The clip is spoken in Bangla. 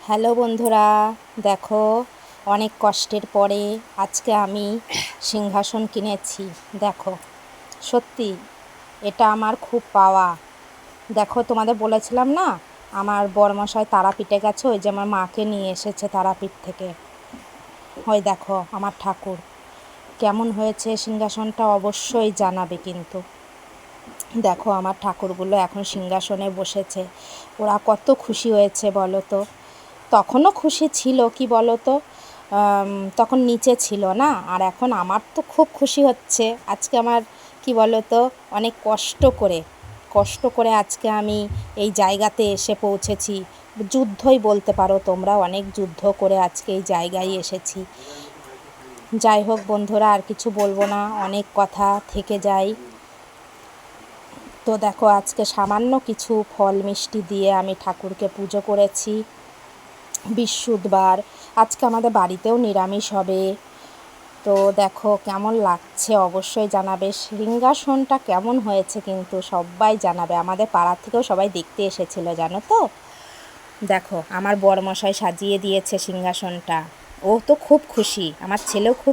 হ্যালো বন্ধুরা, দেখো অনেক কষ্টের পরে আজকে আমি সিংহাসন কিনেছি। দেখো, সত্যি এটা আমার খুব পাওয়া। দেখো, তোমাদের বলেছিলাম না আমার বরমশাই তারাপীঠে গেছে, ওই যে আমার মাকে নিয়ে এসেছে তারাপীঠ থেকে। ওই দেখো আমার ঠাকুর কেমন হয়েছে, সিংহাসনটা অবশ্যই জানাবে কিন্তু। দেখো আমার ঠাকুরগুলো এখন সিংহাসনে বসেছে, ওরা কত খুশি হয়েছে বলো তো। তখনও খুশি ছিল, কি বলো তো, তখন নিচে ছিল না। আর এখন আমার তো খুব খুশি হচ্ছে আজকে আমার, কি বলো তো, অনেক কষ্ট করে আজকে আমি এই জায়গাতে এসে পৌঁছেছি। যুদ্ধই বলতে পারো তোমরা, অনেক যুদ্ধ করে আজকে এই জায়গায় এসেছি। যাই হোক বন্ধুরা, আর কিছু বলবো না, অনেক কথা থেকে যায়। তো দেখো আজকে সামান্য কিছু ফল মিষ্টি দিয়ে আমি ঠাকুরকে পুজো করেছি। বৃহস্পতিবার আজকে আমাদের বাড়িতেও নিরামিষ হবে। তো দেখো কেমন লাগছে অবশ্যই জানাবে, সিংহাসনটা কেমন হয়েছে কিন্তু সবাই জানাবে। আমাদের পাড়ার থেকেও সবাই দেখতে এসেছিলো জানো তো। দেখো আমার বরমশাই সাজিয়ে দিয়েছে সিংহাসনটা, ও তো খুব খুশি, আমার ছেলেও খুব